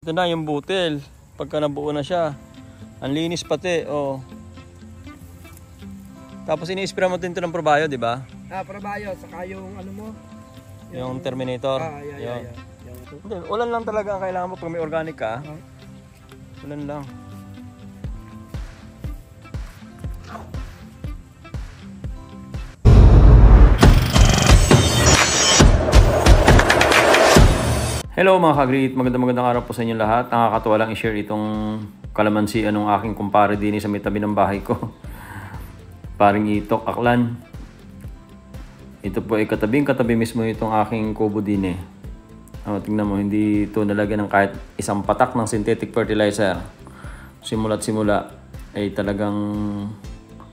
Ito na yung butil. Pagka nabuo na siya. Ang linis pati. Oh. Tapos ini-spray mo din ito ng probayo, di ba? Probayo. Saka yung ano mo. Yung Terminator. Yeah. Hindi, ulan lang talaga ang kailangan mo pag may organic ka. Ulan lang. Hello mga kagrit, magandang araw po sa inyo lahat. Nakakatuwa lang i-share itong kalamansi anong aking kumpare din sa may tabi ng bahay ko. Paring Itok, Aklan. Ito po ay katabi mismo itong aking kubo din. Tingnan mo, hindi ito nalagyan ng kahit isang patak ng synthetic fertilizer. Simula't simula ay talagang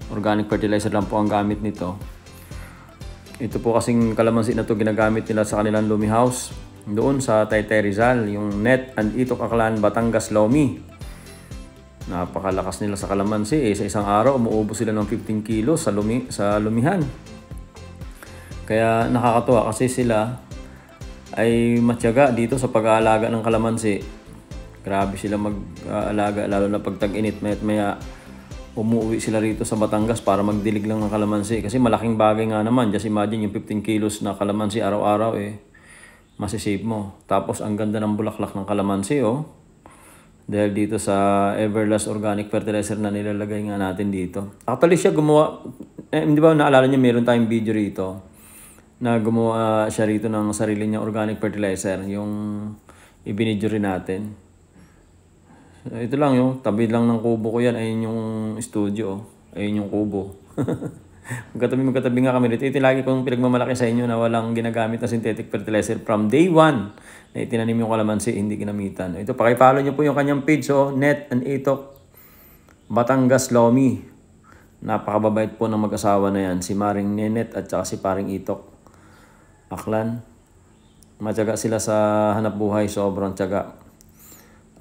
organic fertilizer lang po ang gamit nito. Ito po kasing kalamansi na ito ginagamit nila sa kanilang Lumi House. Doon sa Taytay Rizal, yung Net and Itok Aklan, Batangas, Lomi. Napakalakas nila sa kalamansi. Sa isang araw, umuubos sila ng 15 kilos sa lumihan. Kaya nakakatuwa kasi sila ay matyaga dito sa pag-aalaga ng kalamansi. Grabe sila mag-aalaga, lalo na pag tag-init. Maya umuwi sila rito sa Batangas para magdilig lang ng kalamansi. Kasi malaking bagay nga naman. Just imagine yung 15 kilos na kalamansi araw-araw masisave mo. Tapos ang ganda ng bulaklak ng kalamansi dahil dito sa Everlast Organic Fertilizer na nilalagay nga natin dito. Actually siya gumawa, hindi ba naalala niyo meron tayong video rito na gumawa siya rito ng sarili niyang organic fertilizer, yung ibinidyo rin natin. Ito lang yung tabi lang ng kubo ko yan, ayun yung studio, ayun yung kubo. Magkatabi nga kami dito. Ito lagi kong pinagmamalaki sa inyo na walang ginagamit na synthetic fertilizer from day 1 na itinanim yung kalamansi, hindi ginamitan. Ito, pakipollow nyo po yung kanyang page, Net and Itok Batangas, Lomi. Napakababait po ng mag-asawa na yan, si Maring Nenet at saka si Paring Itok Aklan. Matyaga sila sa hanap buhay, sobrang tiyaga.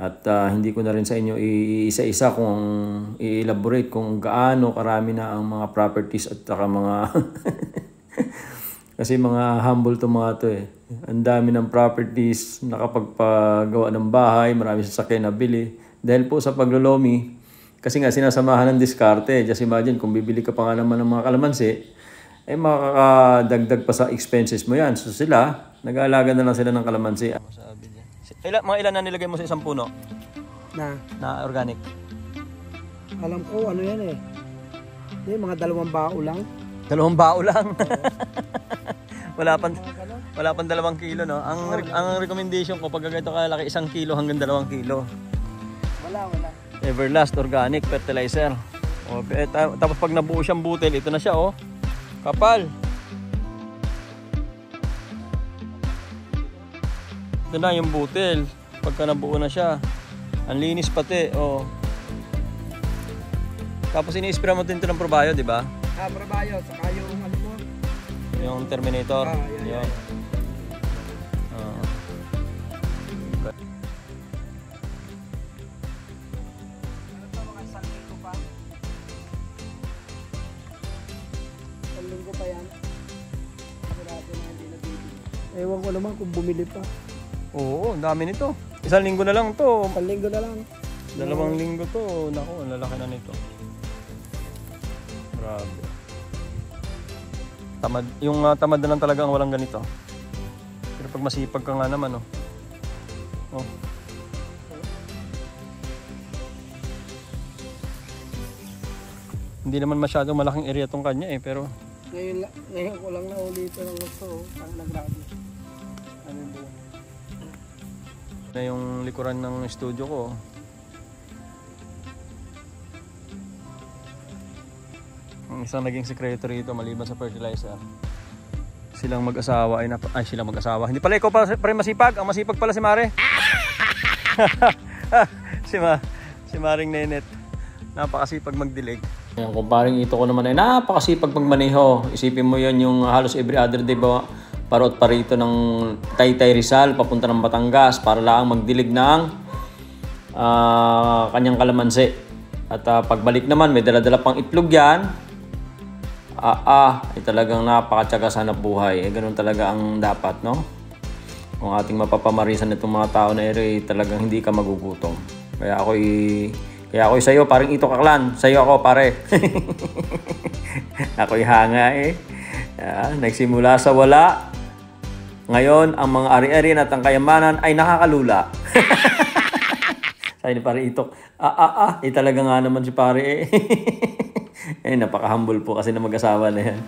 At hindi ko na rin sa inyo iisa-isa kung i-elaborate kung gaano karami na ang mga properties at saka mga kasi mga humble to mga to Ang dami ng properties, nakapagpagawa ng bahay, marami sasakyan na bili. Dahil po sa paglolomi, kasi nga sinasamahan ng diskarte. Just imagine kung bibili ka pa nga naman ng mga kalamansi, makakadagdag pa sa expenses mo yan. So sila, nag-aalaga na lang sila ng kalamansi. Mga ilan na nilagay mo sa isang puno? Na organic? Alam ko, ano yan mga 2 bao lang. 2 bao lang? wala pang 2 kilo, no? Ang recommendation ko, pag ganito kalaki, 1 kilo hanggang 2 kilo. Wala. Everlast Organic Fertilizer. Tapos pag nabuo siyang butil, ito na siya, kapal. Ito na yung butil. Pagka nabuo na siya. Ang linis pati. Tapos ini-spray mo din ito ng probayo, di ba? Probayo. Saka yung ano mo. Yung Terminator. Yeah. Linggo pa yan. Sigurado na hindi nabibili. Ewan ko naman kung bumili pa. Oo, ang dami nito. 1 linggo na lang to. 1 linggo na lang. 2 linggo to. Naku, ang lalaki na nito. Grabe. Tamad na lang talaga ang walang ganito. Pero pag masipag ka nga naman, Hindi naman masyadong malaking area tong kanya pero ngayon ko lang naulito ng gusto. Ang nagrabe. Na yung likuran ng studio ko. Ang isang naging sekreto rito maliban sa fertilizer. Silang mag-asawa silang mag-asawa. Hindi pala ikaw pa masipag. Ang masipag pala si Mare. si Maring Nenet. Napakasipag magdilig. Yung kumparing ito ko naman ay napakasipag magmaneho. Isipin mo yan yung halos every other day ba parot pa rito ng Taytay Rizal papunta ng Batangas para lang magdilig ng kanyang kalamansi. At pagbalik naman may dala-dala pang itlog yan. Ay talagang napakatyaga sa hanap buhay. Ganun talaga ang dapat, no? Kung ating mapapamarisan itong mga tao na ere, talagang hindi ka magugutom. Kaya ako'y sa'yo, paring Itok Aklan. Sa'yo ako, pare. Ako'y hanga eh. Nagsimula sa wala. Ngayon, ang mga ari-ari at ang kayamanan ay nakakalula. Sabi ni pare Itok, talaga nga naman si pare eh. Napaka-humble po kasi na mag-asawa na yan.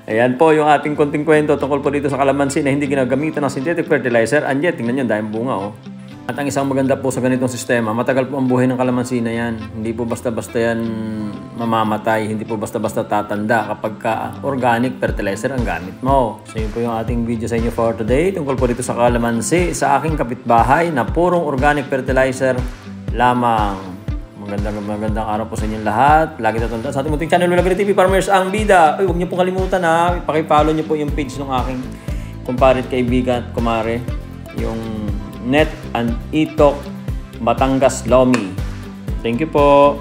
Ayan po yung ating konting kwento tungkol po dito sa kalamansi na hindi ginagamitan ng synthetic fertilizer. And yet, tingnan nyo, dahil bunga oh. At ang isang maganda po sa ganitong sistema, matagal po ang buhay ng kalamansi na yan. Hindi po basta-basta yan mamamatay, hindi po basta-basta tatanda kapag organic fertilizer ang gamit mo. So yun po yung ating video sa inyo for today tungkol po dito sa kalamansi sa aking kapitbahay na purong organic fertilizer lamang. Magandang araw po sa inyong lahat. Lagi tatandaan sa ating munting channel, Lula TV Farmers ang Bida. Huwag niyo pong kalimutan ha, pakipollow niyo po yung page ng aking kumparit, kaibigan at kumare, yung Net and Itok Batangas Lomi. Thank you po.